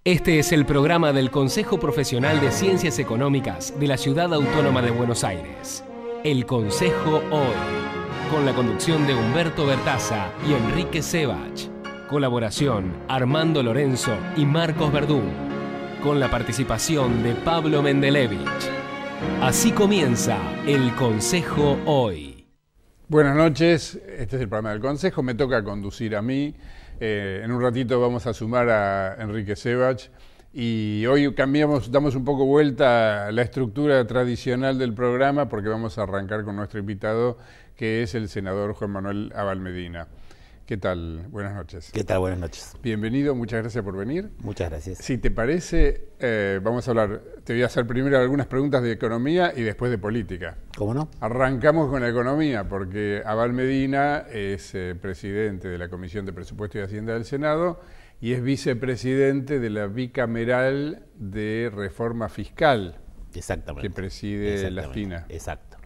Este es el programa del Consejo Profesional de Ciencias Económicas de la Ciudad Autónoma de Buenos Aires. El Consejo Hoy, con la conducción de Humberto Bertaza y Enrique Sebach. Colaboración Armando Lorenzo y Marcos Verdún. Con la participación de Pablo Mendelevich. Así comienza el Consejo Hoy. Buenas noches, este es el programa del Consejo, me toca conducir a mí. En un ratito vamos a sumar a Enrique Sebach y hoy damos un poco vuelta a la estructura tradicional del programa porque vamos a arrancar con nuestro invitado que es el senador Juan Manuel Abal Medina. ¿Qué tal? Buenas noches. ¿Qué tal? Buenas noches. Bienvenido, muchas gracias por venir. Muchas gracias. Si te parece, vamos a hablar, te voy a hacer primero algunas preguntas de economía y después de política. ¿Cómo no? Arrancamos con la economía porque Abal Medina es presidente de la Comisión de Presupuesto y Hacienda del Senado y es vicepresidente de la Bicameral de Reforma Fiscal. Exactamente. Que preside la FINA. Exacto.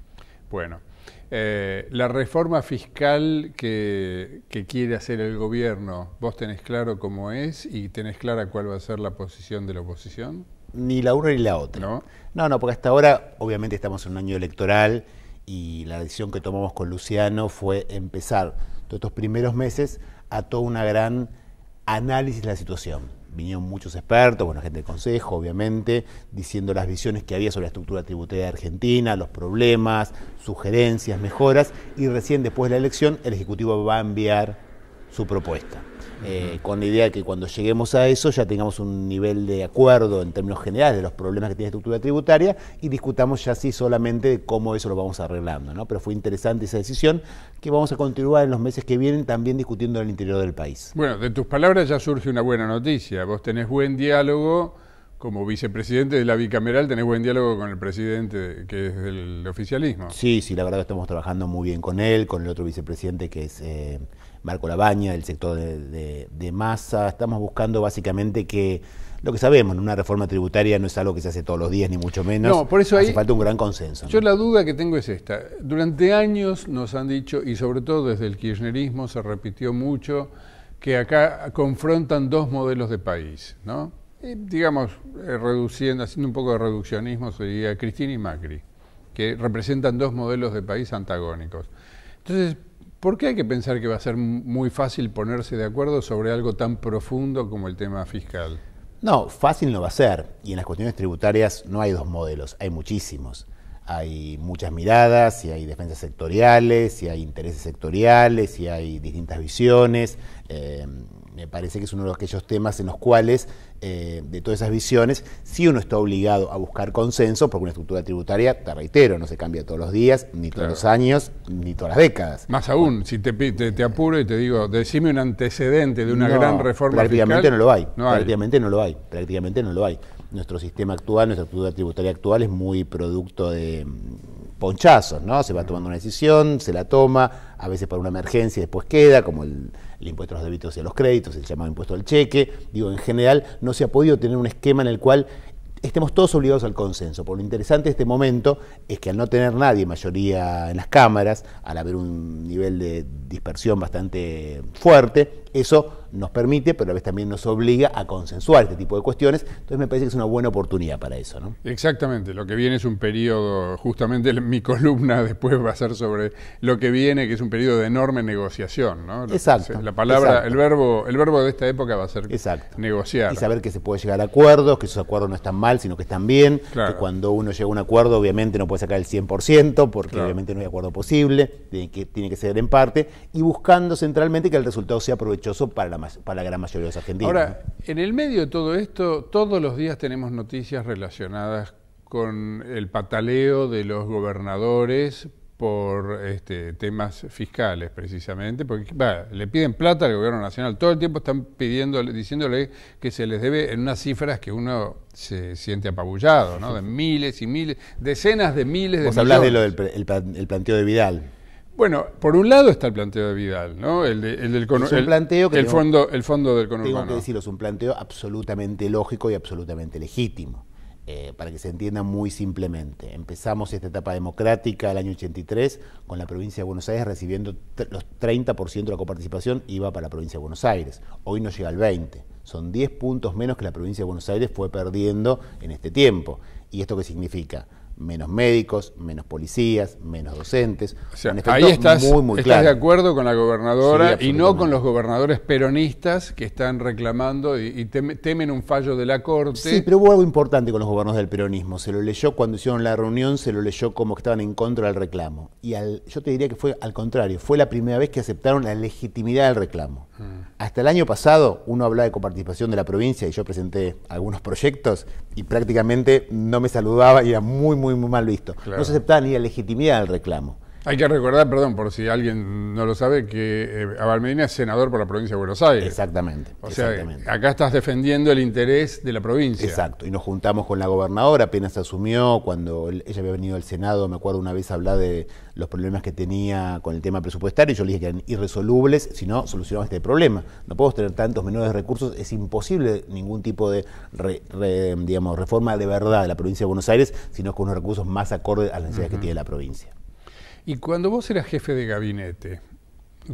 Bueno. La reforma fiscal que quiere hacer el gobierno, ¿vos tenés claro cómo es y tenés clara cuál va a ser la posición de la oposición? Ni la una ni la otra. No, porque hasta ahora obviamente estamos en un año electoral y la decisión que tomamos con Luciano fue empezar todos estos primeros meses a toda una gran análisis de la situación. Vinieron muchos expertos, bueno, gente del Consejo, obviamente, diciendo las visiones que había sobre la estructura tributaria de Argentina, los problemas, sugerencias, mejoras, y recién después de la elección el Ejecutivo va a enviar su propuesta. Con la idea de que cuando lleguemos a eso ya tengamos un nivel de acuerdo en términos generales de los problemas que tiene la estructura tributaria y discutamos ya sí solamente de cómo eso lo vamos arreglando, ¿no? Pero fue interesante esa decisión que vamos a continuar en los meses que vienen también discutiendo en el interior del país. Bueno, de tus palabras ya surge una buena noticia. Vos tenés buen diálogo, como vicepresidente de la bicameral, tenés buen diálogo con el presidente que es del oficialismo. Sí, la verdad que estamos trabajando muy bien con él, con el otro vicepresidente que es Marco Labaña, del sector de Massa. Estamos buscando básicamente que lo que sabemos, una reforma tributaria no es algo que se hace todos los días, ni mucho menos. No, por eso hace falta un gran consenso, ¿no? Yo la duda que tengo es esta. Durante años nos han dicho, y sobre todo desde el kirchnerismo se repitió mucho, que acá confrontan dos modelos de país, ¿no? Digamos, haciendo un poco de reduccionismo, sería Cristina y Macri, que representan dos modelos de país antagónicos. Entonces, ¿por qué hay que pensar que va a ser muy fácil ponerse de acuerdo sobre algo tan profundo como el tema fiscal? No, fácil no va a ser. Y en las cuestiones tributarias no hay dos modelos, hay muchísimos. Hay muchas miradas, y hay defensas sectoriales, y hay intereses sectoriales, y hay distintas visiones. Me parece que es uno de aquellos temas en los cuales, de todas esas visiones, sí uno está obligado a buscar consenso, porque una estructura tributaria, te reitero, no se cambia todos los días, ni todos los años, ni todas las décadas. Más aún, si te apuro y te digo, decime un antecedente de una gran reforma prácticamente fiscal. No lo hay. Prácticamente no lo hay. Nuestro sistema actual, nuestra estructura tributaria actual es muy producto de ponchazos, ¿no? Se va tomando una decisión, se la toma, a veces para una emergencia y después queda, como el impuesto a los débitos y a los créditos, el llamado impuesto al cheque. Digo, en general no se ha podido tener un esquema en el cual estemos todos obligados al consenso. Por lo interesante de este momento es que al no tener nadie mayoría en las cámaras, al haber un nivel de dispersión bastante fuerte, eso nos permite, pero a la vez también nos obliga a consensuar este tipo de cuestiones. Entonces me parece que es una buena oportunidad para eso, ¿no? Exactamente, lo que viene es un periodo, justamente mi columna después va a ser sobre lo que viene, que es un periodo de enorme negociación, ¿no? Exacto. La palabra, exacto. El verbo de esta época va a ser exacto. negociar. Y saber que se puede llegar a acuerdos, que esos acuerdos no están mal, sino que están bien, claro. Que cuando uno llega a un acuerdo obviamente no puede sacar el 100%, porque claro. Obviamente no hay acuerdo posible, tiene que ser en parte, y buscando centralmente que el resultado sea provechoso para la gran mayoría de los argentinos. Ahora, en el medio de todo esto, todos los días tenemos noticias relacionadas con el pataleo de los gobernadores por temas fiscales, precisamente, porque le piden plata al gobierno nacional, todo el tiempo están diciéndole que se les debe en unas cifras que uno se siente apabullado, ¿no? De miles y miles, decenas de miles de millones. Vos hablás de lo del planteo de Vidal. Bueno, por un lado está el planteo de Vidal, ¿no? El fondo del conurbano. Tengo que decirlo, es un planteo absolutamente lógico y absolutamente legítimo. para que se entienda muy simplemente. Empezamos esta etapa democrática el año 83 con la provincia de Buenos Aires recibiendo los 30% de la coparticipación iba para la provincia de Buenos Aires. Hoy no llega al 20%. Son 10 puntos menos que la provincia de Buenos Aires fue perdiendo en este tiempo. ¿Y esto qué significa? Menos médicos, menos policías, menos docentes. O sea, ahí estás de acuerdo con la gobernadora y no con los gobernadores peronistas que están reclamando y temen un fallo de la Corte. Sí, pero hubo algo importante con los gobernadores del peronismo. Se lo leyó cuando hicieron la reunión, se lo leyó como que estaban en contra del reclamo. Y yo te diría que fue al contrario, fue la primera vez que aceptaron la legitimidad del reclamo. Hasta el año pasado uno hablaba de coparticipación de la provincia y yo presenté algunos proyectos y prácticamente no me saludaba y era muy mal visto. Claro. No se aceptaba ni la legitimidad del reclamo. Hay que recordar, perdón, por si alguien no lo sabe, que Abal Medina es senador por la provincia de Buenos Aires. Exactamente. O sea, acá estás defendiendo el interés de la provincia. Exacto, y nos juntamos con la gobernadora, apenas asumió, cuando ella había venido al Senado, me acuerdo una vez hablar de los problemas que tenía con el tema presupuestario, y yo le dije que eran irresolubles si no solucionamos este problema. No podemos tener tantos menores recursos, es imposible ningún tipo de reforma de verdad de la provincia de Buenos Aires, sino con unos recursos más acordes a las necesidades que tiene la provincia. Y cuando vos eras jefe de gabinete,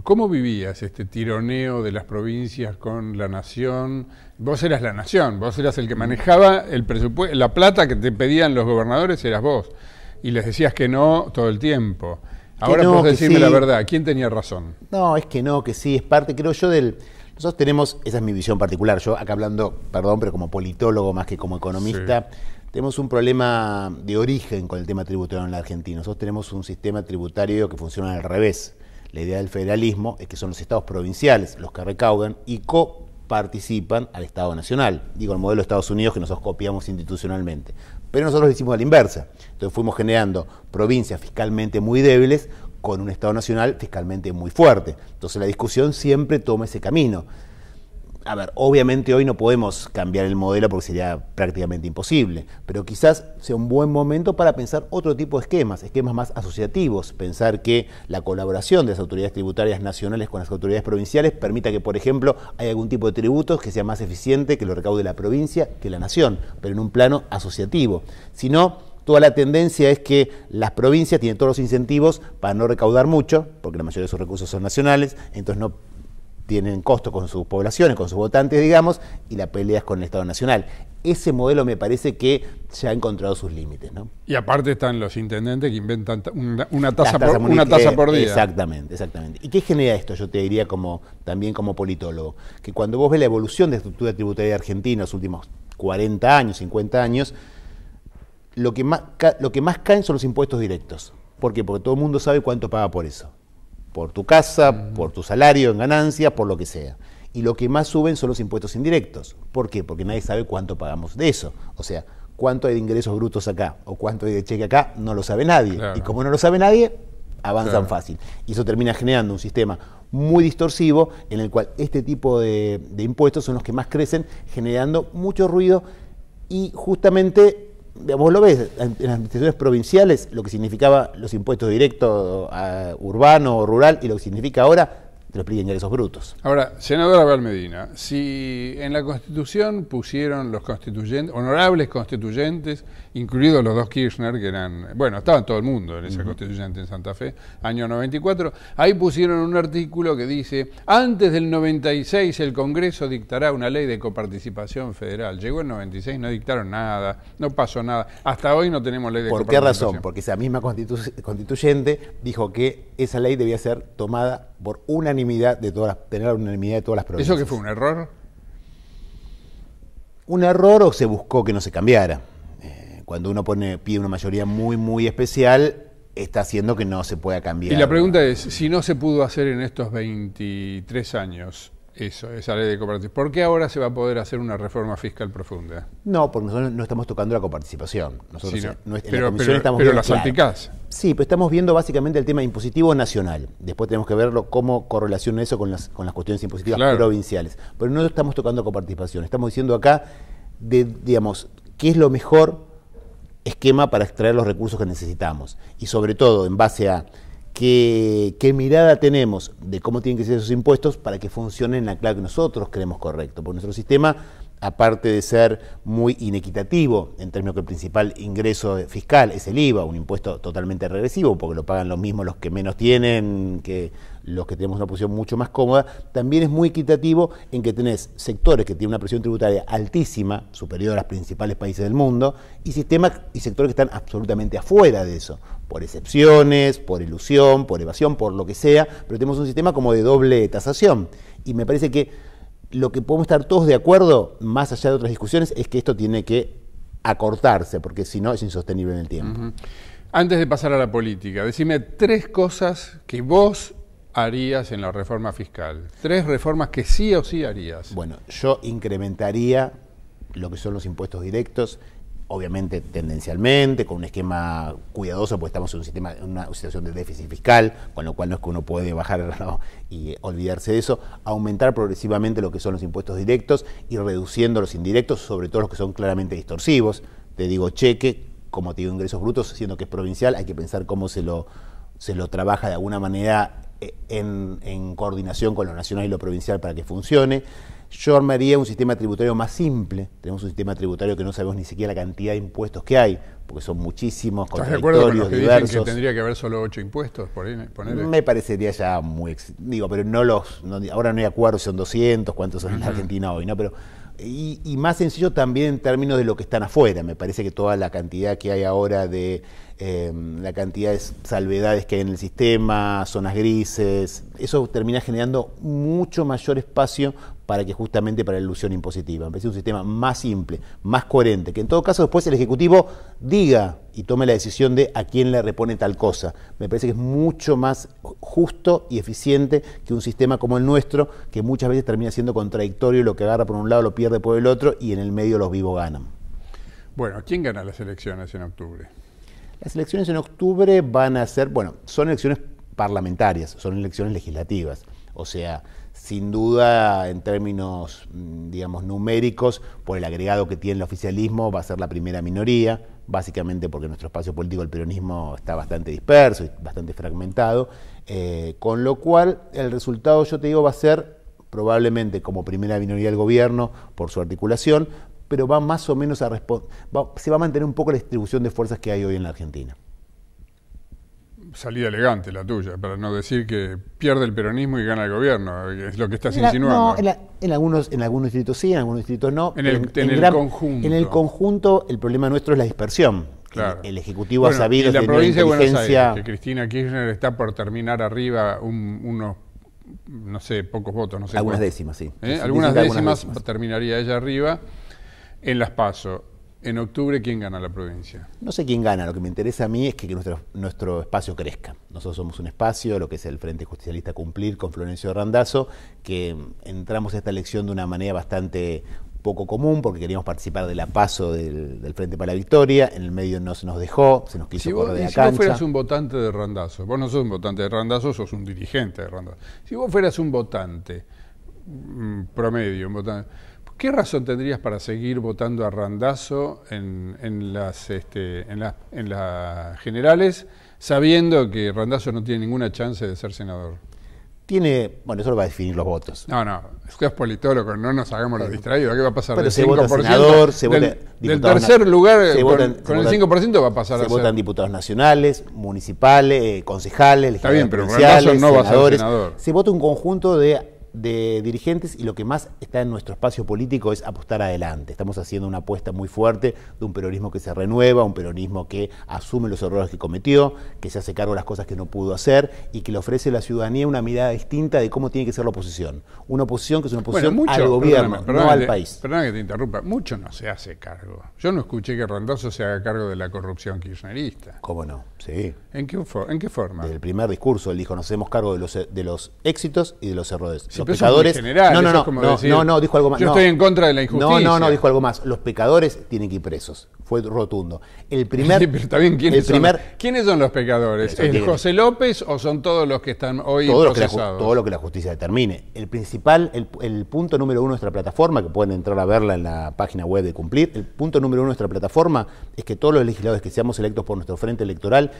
¿cómo vivías este tironeo de las provincias con la nación? Vos eras la nación, vos eras el que manejaba el presupuesto, la plata que te pedían los gobernadores eras vos, y les decías que no todo el tiempo. Ahora vos decirme la verdad, ¿quién tenía razón? No, es que no, que sí, es parte, creo yo, nosotros tenemos, esa es mi visión particular, yo acá hablando, perdón, pero como politólogo más que como economista, sí. Tenemos un problema de origen con el tema tributario en la Argentina. Nosotros tenemos un sistema tributario que funciona al revés. La idea del federalismo es que son los estados provinciales los que recaudan y coparticipan al Estado Nacional. Digo, el modelo de Estados Unidos que nosotros copiamos institucionalmente. Pero nosotros lo hicimos a la inversa. Entonces fuimos generando provincias fiscalmente muy débiles con un Estado Nacional fiscalmente muy fuerte. Entonces la discusión siempre toma ese camino. A ver, obviamente hoy no podemos cambiar el modelo porque sería prácticamente imposible, pero quizás sea un buen momento para pensar otro tipo de esquemas más asociativos, pensar que la colaboración de las autoridades tributarias nacionales con las autoridades provinciales permita que, por ejemplo, haya algún tipo de tributos que sea más eficiente, que lo recaude la provincia que la nación, pero en un plano asociativo. Si no, toda la tendencia es que las provincias tienen todos los incentivos para no recaudar mucho, porque la mayoría de sus recursos son nacionales, entonces no tienen costo con sus poblaciones, con sus votantes, digamos, y la pelea es con el Estado Nacional. Ese modelo me parece que ya ha encontrado sus límites, ¿no? Y aparte están los intendentes que inventan una tasa por día. Exactamente. ¿Y qué genera esto? Yo te diría también como politólogo, que cuando vos ves la evolución de la estructura tributaria argentina en los últimos 40 años, 50 años, lo que más caen son los impuestos directos. ¿Por qué? Porque todo el mundo sabe cuánto paga por eso. Por tu casa, por tu salario en ganancia, por lo que sea. Y lo que más suben son los impuestos indirectos. ¿Por qué? Porque nadie sabe cuánto pagamos de eso. O sea, cuánto hay de ingresos brutos acá o cuánto hay de cheque acá, no lo sabe nadie. Claro. Y como no lo sabe nadie, avanzan fácil. Y eso termina generando un sistema muy distorsivo en el cual este tipo de impuestos son los que más crecen, generando mucho ruido y justamente... Vos lo ves, en las administraciones provinciales, lo que significaba los impuestos directos urbano o rural y lo que significa ahora, te lo explica ingresos brutos. Ahora, senadora Abal Medina, si en la Constitución pusieron los constituyentes, honorables constituyentes, incluidos los dos Kirchner, que eran, bueno, estaban todo el mundo en esa constituyente en Santa Fe, año 94, ahí pusieron un artículo que dice, antes del 96 el Congreso dictará una ley de coparticipación federal. Llegó el 96, no dictaron nada, no pasó nada, hasta hoy no tenemos ley de coparticipación. ¿Por qué razón? Porque esa misma constituyente dijo que esa ley debía ser tomada por unanimidad de tener la unanimidad de todas las provincias. ¿Eso que fue un error? Un error o se buscó que no se cambiara. Cuando uno pide una mayoría muy especial, está haciendo que no se pueda cambiar. Y la pregunta es, si no se pudo hacer en estos 23 años esa ley de coparticipación, ¿por qué ahora se va a poder hacer una reforma fiscal profunda? No, porque nosotros no estamos tocando la coparticipación. Nosotros sí, en la comisión estamos pero viendo, la salpicás. Sí, pero estamos viendo básicamente el tema impositivo nacional. Después tenemos que verlo cómo correlaciona eso con las cuestiones impositivas provinciales. Pero no estamos tocando coparticipación. Estamos diciendo acá, digamos, qué es lo mejor esquema para extraer los recursos que necesitamos. Y sobre todo, en base a qué mirada tenemos de cómo tienen que ser esos impuestos para que funcionen en la clave que nosotros creemos correcto. Porque nuestro sistema aparte de ser muy inequitativo, en términos que el principal ingreso fiscal es el IVA, un impuesto totalmente regresivo, porque lo pagan los mismos los que menos tienen que los que tenemos una posición mucho más cómoda, también es muy equitativo en que tenés sectores que tienen una presión tributaria altísima, superior a los principales países del mundo, y sectores que están absolutamente afuera de eso, por excepciones, por ilusión, por evasión, por lo que sea, pero tenemos un sistema como de doble tasación. Y me parece que lo que podemos estar todos de acuerdo, más allá de otras discusiones, es que esto tiene que acortarse, porque si no es insostenible en el tiempo. Antes de pasar a la política, decime 3 cosas que vos harías en la reforma fiscal. 3 reformas que sí o sí harías. Bueno, yo incrementaría lo que son los impuestos directos, obviamente tendencialmente, con un esquema cuidadoso, porque estamos en una situación de déficit fiscal, con lo cual no es que uno puede bajar, ¿no?, y olvidarse de eso, aumentar progresivamente lo que son los impuestos directos y reduciendo los indirectos, sobre todo los que son claramente distorsivos. Te digo cheque, como te digo ingresos brutos, siendo que es provincial, hay que pensar cómo se lo trabaja de alguna manera en coordinación con lo nacional y lo provincial para que funcione. Yo armaría un sistema tributario más simple. Tenemos un sistema tributario que no sabemos ni siquiera la cantidad de impuestos que hay, porque son muchísimos, ¿Estás de acuerdo con los que diversos. dicen que tendría que haber solo 8 impuestos? Ponele. Me parecería ya muy... pero ahora no hay acuerdo si son 200, cuántos son en la Argentina hoy, ¿no? Pero y más sencillo también en términos de lo que están afuera. Me parece que toda la cantidad que hay ahora de la cantidad de salvedades que hay en el sistema, zonas grises, eso termina generando mucho mayor espacio para que justamente para la ilusión impositiva. Me parece un sistema más simple, más coherente, que en todo caso después el Ejecutivo diga y tome la decisión de a quién le repone tal cosa. Me parece que es mucho más justo y eficiente que un sistema como el nuestro, que muchas veces termina siendo contradictorio, lo que agarra por un lado lo pierde por el otro y en el medio los vivos ganan. Bueno, ¿quién gana las elecciones en octubre? Las elecciones en octubre van a ser, son elecciones parlamentarias, son elecciones legislativas, o sea, sin duda en términos, digamos, numéricos, por el agregado que tiene el oficialismo, va a ser la primera minoría, básicamente porque nuestro espacio político, el peronismo, está bastante disperso y bastante fragmentado, con lo cual el resultado, yo te digo, va a ser probablemente como primera minoría del gobierno por su articulación, pero va más o menos se va a mantener un poco la distribución de fuerzas que hay hoy en la Argentina. Salida elegante la tuya, para no decir que pierde el peronismo y gana el gobierno, es lo que estás insinuando. No, en algunos distritos sí, en algunos distritos no. En el conjunto. En el conjunto, el problema nuestro es la dispersión. Claro. El Ejecutivo ha sabido... Y la provincia de Buenos Aires, que Cristina Kirchner está por terminar arriba unos, no sé, pocos votos, no sé. Algunas décimas, sí. Algunas décimas terminaría ella arriba. En las PASO, en octubre, ¿quién gana la provincia? No sé quién gana, lo que me interesa a mí es que nuestro espacio crezca. Nosotros somos un espacio, lo que es el Frente Justicialista Cumplir con Florencio Randazzo, que entramos a esta elección de una manera bastante poco común, porque queríamos participar de la PASO del Frente para la Victoria, en el medio no se nos dejó, se nos quiso correr de la cancha. Si vos fueras un votante de Randazzo, vos no sos un votante de Randazzo, sos un dirigente de Randazzo. Si vos fueras un votante promedio, un votante... ¿Qué razón tendrías para seguir votando a Randazzo en las generales, sabiendo que Randazzo no tiene ninguna chance de ser senador? Eso lo va a definir los votos. No, usted es politólogo, no nos hagamos los distraídos. ¿Qué va a pasar? Pero del 5%, vota senador, del tercer lugar, con el 5% va a pasar a ser. Se votan diputados nacionales, municipales, concejales, está bien, pero Randazzo no va a ser senador. Se vota un conjunto de dirigentes y lo que más está en nuestro espacio político es apostar adelante. Estamos haciendo una apuesta muy fuerte de un peronismo que se renueva, un peronismo que asume los errores que cometió, que se hace cargo de las cosas que no pudo hacer y que le ofrece a la ciudadanía una mirada distinta de cómo tiene que ser la oposición. Una oposición que es una oposición al gobierno, no al país. Perdóname que te interrumpa, mucho no se hace cargo. Yo no escuché que Randazzo se haga cargo de la corrupción kirchnerista. ¿Cómo no? Sí. ¿En qué forma? Desde el primer discurso él dijo, nos hacemos cargo de los éxitos y de los errores. Sí, los pecadores... General, no, dijo algo más. Yo estoy en contra de la injusticia. No, dijo algo más. Los pecadores tienen que ir presos. Fue rotundo. El primer... Sí, pero también, ¿quiénes son los pecadores? ¿Es José López o son todos los que están hoy procesados? Todo lo que la justicia determine. El principal, el punto número 1 de nuestra plataforma, que pueden entrar a verla en la página web de Cumplir, el punto número 1 de nuestra plataforma es que todos los legisladores que seamos electos por nuestro frente electoral,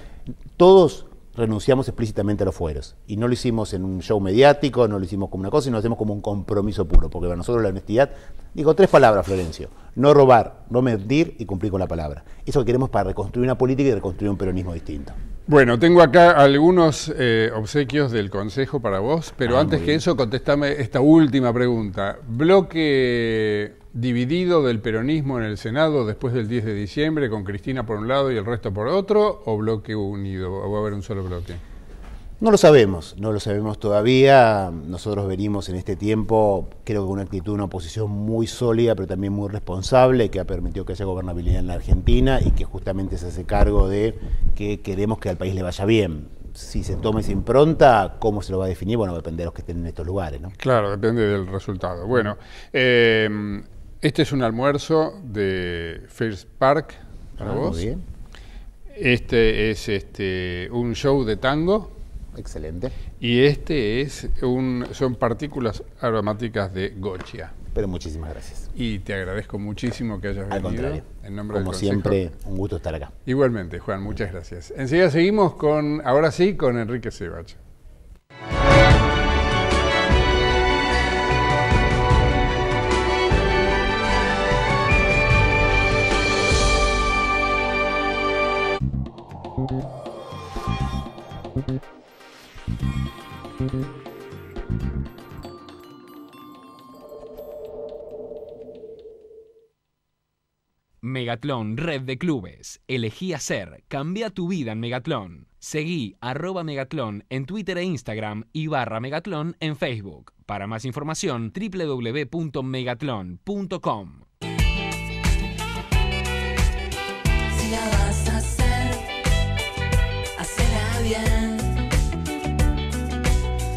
todos renunciamos explícitamente a los fueros. Y no lo hicimos en un show mediático, no lo hicimos como una cosa, sino lo hacemos como un compromiso puro, porque para nosotros la honestidad, digo 3 palabras, Florencio: no robar, no mentir y cumplir con la palabra. Eso que queremos para reconstruir una política y reconstruir un peronismo distinto. Bueno, tengo acá algunos obsequios del Consejo para vos, pero antes que eso, contestame esta última pregunta. ¿Bloque dividido del peronismo en el Senado después del 10 de diciembre, con Cristina por un lado y el resto por otro, o bloque unido, o va a haber un solo bloque? No lo sabemos todavía. Nosotros venimos en este tiempo, creo que con una actitud, una oposición muy sólida, pero también muy responsable, que ha permitido que haya gobernabilidad en la Argentina y que justamente se hace cargo de que queremos que al país le vaya bien. Si se toma esa impronta, ¿cómo se lo va a definir? Bueno, va a depender de los que estén en estos lugares, ¿no? Claro, depende del resultado. Bueno, este es un almuerzo de First Park para vos. Muy bien. Este es un show de tango. Excelente. Y este es son partículas aromáticas de gochia. Pero muchísimas gracias. Y te agradezco muchísimo que hayas venido. Al contrario. En nombre del Como Consejo. siempre, un gusto estar acá. Igualmente, Juan, muchas gracias. Enseguida seguimos ahora sí, con Enrique Sebach. Megatlón, red de clubes. Elegí hacer. Cambia tu vida en Megatlón. Seguí @Megatlón en Twitter e Instagram y /Megatlón en Facebook. Para más información, www.megatlon.com. Si la vas a hacer, hacela bien.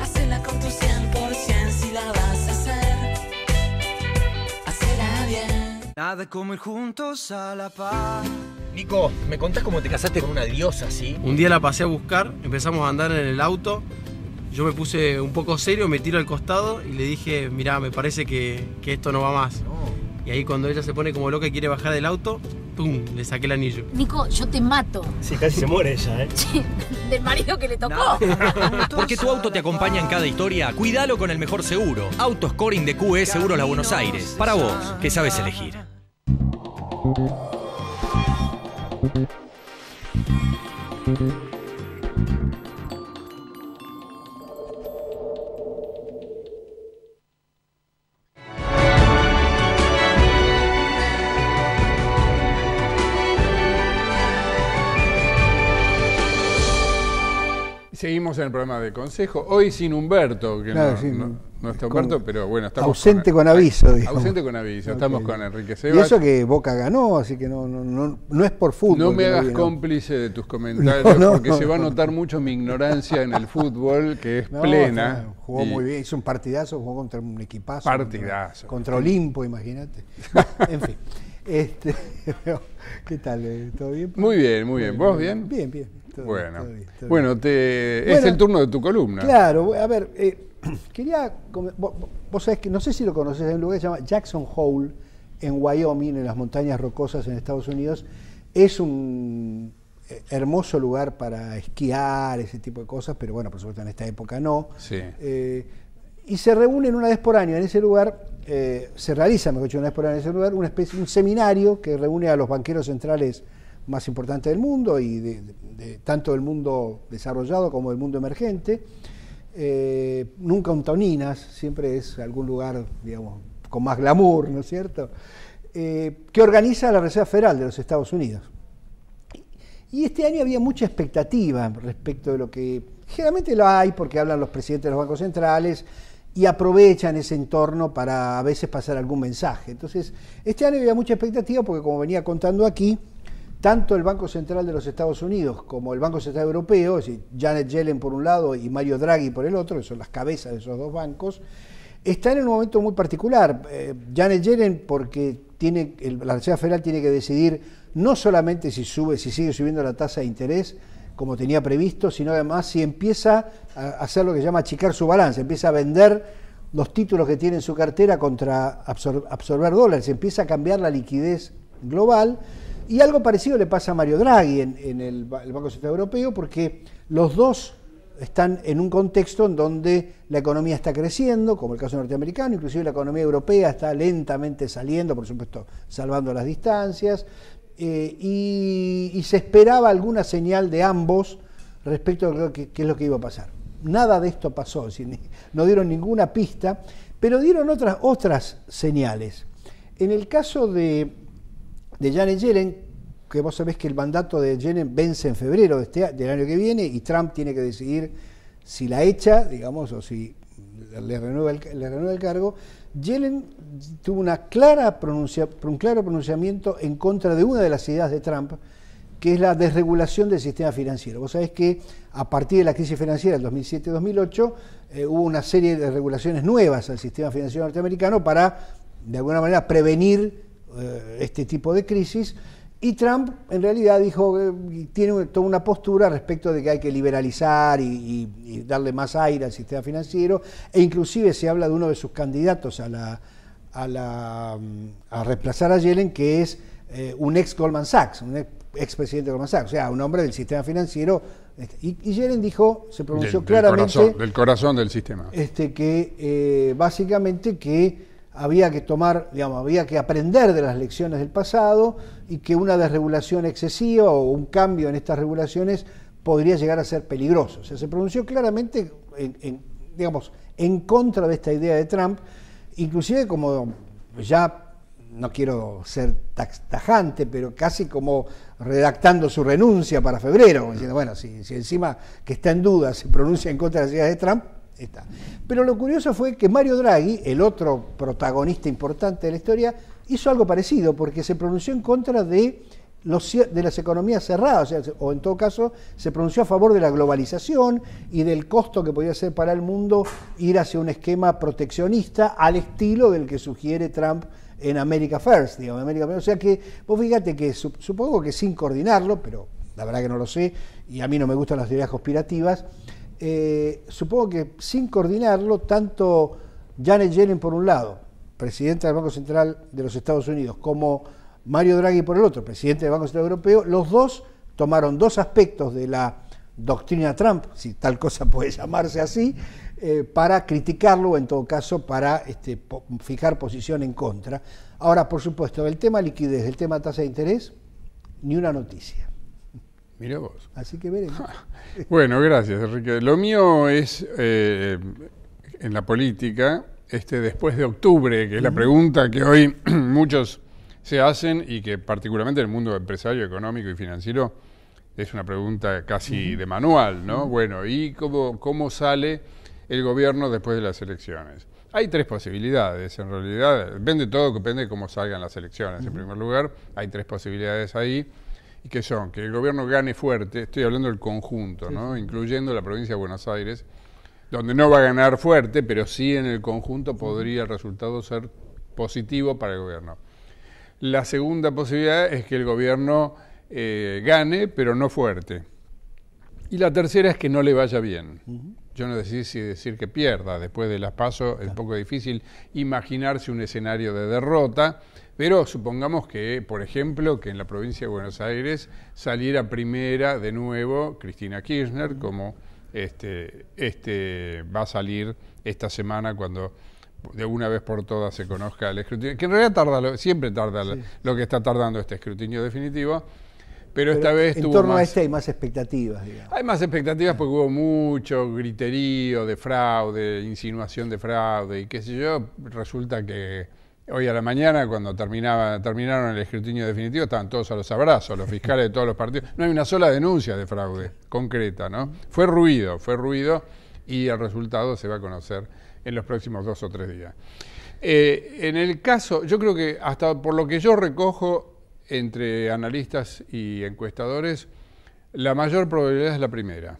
Hacela con tu 100%. Si la vas a hacer, hacela bien. Nada como ir juntos a la paz. Nico, ¿me contás cómo te casaste con una diosa así? Un día la pasé a buscar, empezamos a andar en el auto. Yo me puse un poco serio, me tiro al costado y le dije, mirá, me parece que esto no va más. No. Y ahí cuando ella se pone como loca y quiere bajar del auto, ¡pum!, le saqué el anillo. Nico, yo te mato. Sí, casi se muere ella, ¿eh? Sí, del marido que le tocó. Porque tu auto te acompaña en cada historia, cuídalo con el mejor seguro. Autoscoring de QE Seguros La Buenos Aires. Para vos, que sabes elegir. Seguimos en el programa de Consejo, hoy sin Humberto, que claro, no, sí, no está Humberto, pero bueno, estamos ausente con aviso, digamos. Ausente con aviso, estamos con Enrique Y Sebach. eso que Boca ganó, así que no es por fútbol. No me hagas viene, cómplice de tus comentarios, porque se va a notar mucho mi ignorancia en el fútbol, que es plena. Jugó muy bien, hizo un partidazo, jugó contra un equipazo. Partidazo. Contra Olimpo, imagínate. En fin. ¿Qué tal? ¿Todo bien? Muy bien, muy bien. ¿Vos bien? Bien, bien. Bueno, todo bien. Bueno, es el turno de tu columna. Claro, a ver, quería, vos sabés que, no sé si lo conoces, hay un lugar que se llama Jackson Hole, en Wyoming, en las montañas rocosas en Estados Unidos. Es un hermoso lugar para esquiar, ese tipo de cosas, pero bueno, por supuesto en esta época no. Sí. Y se reúnen una vez por año en ese lugar, se realiza, mejor dicho, una vez por año en ese lugar, un seminario que reúne a los banqueros centrales más importantes del mundo y de tanto del mundo desarrollado como del mundo emergente. Nunca un Toninas, siempre es algún lugar, digamos, con más glamour, ¿no es cierto? Que organiza la Reserva Federal de los Estados Unidos. Y este año había mucha expectativa respecto de lo que generalmente lo hay, porque hablan los presidentes de los bancos centrales y aprovechan ese entorno para a veces pasar algún mensaje. Entonces, este año había mucha expectativa porque, como venía contando aquí, tanto el Banco Central de los Estados Unidos como el Banco Central Europeo, es decir, Janet Yellen por un lado y Mario Draghi por el otro, que son las cabezas de esos dos bancos, están en un momento muy particular. Janet Yellen porque la Reserva Federal tiene que decidir no solamente si sigue subiendo la tasa de interés como tenía previsto, sino además si empieza a hacer lo que se llama achicar su balance, empieza a vender los títulos que tiene en su cartera contra absorber dólares, empieza a cambiar la liquidez global. Y algo parecido le pasa a Mario Draghi en el Banco Central Europeo, porque los dos están en un contexto en donde la economía está creciendo, como el caso norteamericano, inclusive la economía europea está lentamente saliendo, por supuesto, salvando las distancias, y se esperaba alguna señal de ambos respecto a qué es lo que iba a pasar. Nada de esto pasó, es decir, no dieron ninguna pista, pero dieron otras señales. En el caso de Janet Yellen, que vos sabés que el mandato de Yellen vence en febrero del año que viene y Trump tiene que decidir si la echa, digamos, o si le renueva el cargo. Yellen tuvo un claro pronunciamiento en contra de una de las ideas de Trump, que es la desregulación del sistema financiero. Vos sabés que a partir de la crisis financiera del 2007-2008 hubo una serie de regulaciones nuevas al sistema financiero norteamericano para, de alguna manera, prevenir este tipo de crisis. Y Trump en realidad dijo, tiene toda una postura respecto de que hay que liberalizar y darle más aire al sistema financiero, e inclusive se habla de uno de sus candidatos a reemplazar a Yellen, que es un ex Goldman Sachs, un ex presidente de Goldman Sachs, o sea, un hombre del sistema financiero. Y Yellen dijo, se pronunció claramente del corazón del sistema, que básicamente que había que tomar, digamos, había que aprender de las lecciones del pasado y que una desregulación excesiva o un cambio en estas regulaciones podría llegar a ser peligroso. O sea, se pronunció claramente en contra de esta idea de Trump, inclusive como, ya no quiero ser tajante, pero casi como redactando su renuncia para febrero, diciendo, bueno, si encima que está en duda se pronuncia en contra de las ideas de Trump, está. Pero lo curioso fue que Mario Draghi, el otro protagonista importante de la historia, hizo algo parecido, porque se pronunció en contra de las economías cerradas, o en todo caso se pronunció a favor de la globalización y del costo que podía ser para el mundo ir hacia un esquema proteccionista al estilo del que sugiere Trump en America First, digamos, o sea que vos fíjate que supongo que sin coordinarlo, pero la verdad que no lo sé, y a mí no me gustan las teorías conspirativas, supongo que sin coordinarlo, tanto Janet Yellen por un lado, presidenta del Banco Central de los Estados Unidos, como Mario Draghi por el otro, presidente del Banco Central Europeo, los dos tomaron dos aspectos de la doctrina Trump, si tal cosa puede llamarse así, para criticarlo o en todo caso para fijar posición en contra. Ahora, por supuesto, el tema liquidez, el tema tasa de interés, ni una noticia. Mirá vos. Así que veremos. Bueno, gracias, Enrique. Lo mío es, en la política, después de octubre, que es la pregunta que hoy muchos se hacen y que particularmente en el mundo empresario, económico y financiero es una pregunta casi de manual, ¿no? Bueno, ¿y cómo sale el gobierno después de las elecciones? Hay tres posibilidades, en realidad, depende de cómo salgan las elecciones. En primer lugar, hay tres posibilidades ahí, y que son que el gobierno gane fuerte, estoy hablando del conjunto, ¿no? Incluyendo la provincia de Buenos Aires, donde no va a ganar fuerte, pero sí en el conjunto podría el resultado ser positivo para el gobierno. La segunda posibilidad es que el gobierno gane, pero no fuerte. Y la tercera es que no le vaya bien. Yo no sé si decir que pierda. Después de las PASO es un poco difícil imaginarse un escenario de derrota, pero supongamos que, por ejemplo, que en la provincia de Buenos Aires saliera primera de nuevo Cristina Kirchner, como va a salir esta semana cuando de una vez por todas se conozca el escrutinio, que en realidad siempre tarda lo que está tardando este escrutinio definitivo, pero esta vez en torno a hay más expectativas, digamos. Hay más expectativas porque hubo mucho griterío de fraude, insinuación de fraude y qué sé yo. Resulta que hoy a la mañana, cuando terminaron el escrutinio definitivo, estaban todos a los abrazos, los fiscales de todos los partidos. No hay una sola denuncia de fraude concreta, ¿no? Fue ruido y el resultado se va a conocer en los próximos 2 o 3 días. En el caso, yo creo que hasta por lo que yo recojo entre analistas y encuestadores, la mayor probabilidad es la primera.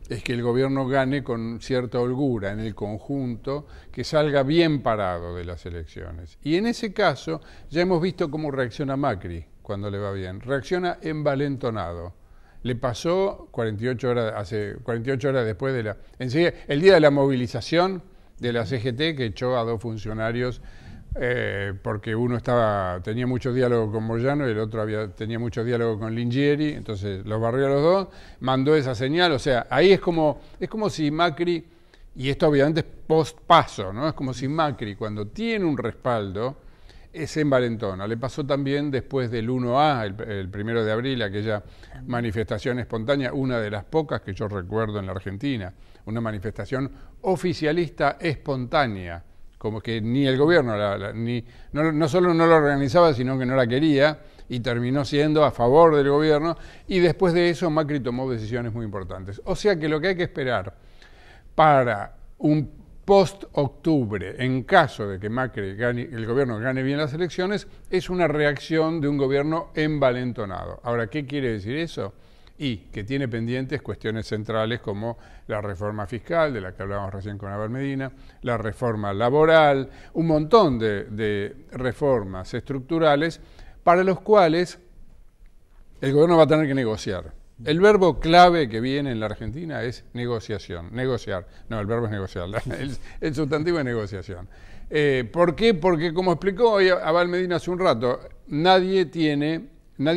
Es que el gobierno gane con cierta holgura en el conjunto, que salga bien parado de las elecciones. Y en ese caso ya hemos visto cómo reacciona Macri cuando le va bien. Reacciona envalentonado. Le pasó 48 horas después enseguida, el día de la movilización de la CGT, que echó a 2 funcionarios porque uno tenía mucho diálogo con Moyano y el otro tenía mucho diálogo con Lingieri, entonces los barrió a los dos, mandó esa señal, o sea, ahí es como si Macri, y esto obviamente es post-paso, ¿no? Es como si Macri, cuando tiene un respaldo, se envalentona. Le pasó también después del 1A, el 1 de abril, aquella manifestación espontánea, una de las pocas que yo recuerdo en la Argentina, una manifestación oficialista espontánea, como que ni el gobierno no solo no la organizaba, sino que no la quería, y terminó siendo a favor del gobierno, y después de eso Macri tomó decisiones muy importantes. O sea que lo que hay que esperar para un post-octubre, en caso de que Macri el gobierno gane bien las elecciones, es una reacción de un gobierno envalentonado. Ahora, ¿qué quiere decir eso? Y que tiene pendientes cuestiones centrales como la reforma fiscal, de la que hablábamos recién con Abel Medina, la reforma laboral, un montón de reformas estructurales para los cuales el gobierno va a tener que negociar. El verbo clave que viene en la Argentina es negociación, negociar. No, el verbo es negociar, el sustantivo es negociación. ¿Por qué? Porque, como explicó hoy Abel Medina hace un rato, nadie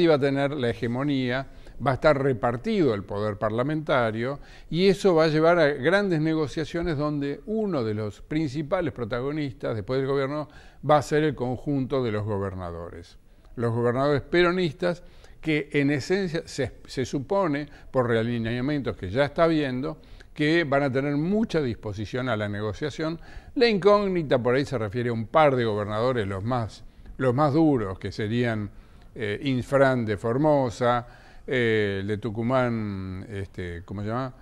va a tener la hegemonía, va a estar repartido el poder parlamentario y eso va a llevar a grandes negociaciones donde uno de los principales protagonistas después del gobierno va a ser el conjunto de los gobernadores. Los gobernadores peronistas que en esencia se supone, por realineamientos que ya está viendo, que van a tener mucha disposición a la negociación. La incógnita por ahí se refiere a un par de gobernadores, los más duros, que serían Infran de Formosa, el de Tucumán, ¿cómo se llama?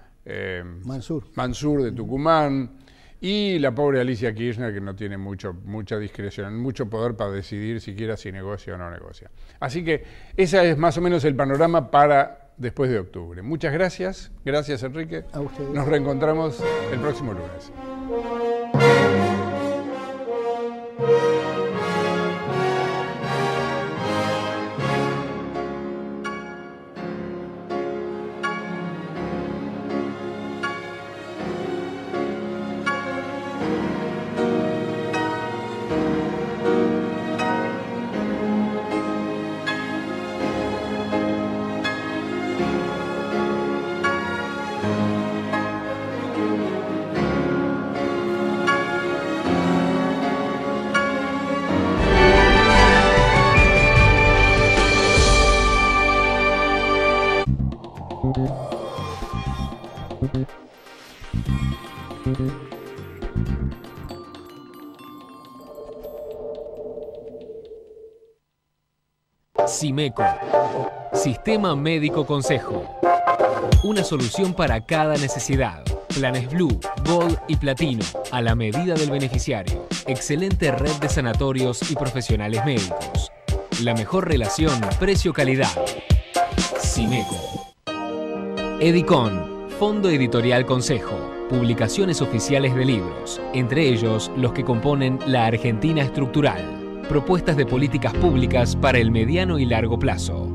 Mansur de Tucumán, y la pobre Alicia Kirchner, que no tiene mucha discreción, mucho poder para decidir siquiera si negocia o no negocia. Así que ese es más o menos el panorama para después de octubre. Muchas gracias. Gracias, Enrique. A ustedes. Nos reencontramos el próximo lunes. Simeco, Sistema Médico Consejo. Una solución para cada necesidad. Planes Blue, Gold y Platino, a la medida del beneficiario. Excelente red de sanatorios y profesionales médicos. La mejor relación precio-calidad. Simeco. Edicon, Fondo Editorial Consejo. Publicaciones oficiales de libros, entre ellos los que componen La Argentina Estructural. Propuestas de políticas públicas para el mediano y largo plazo.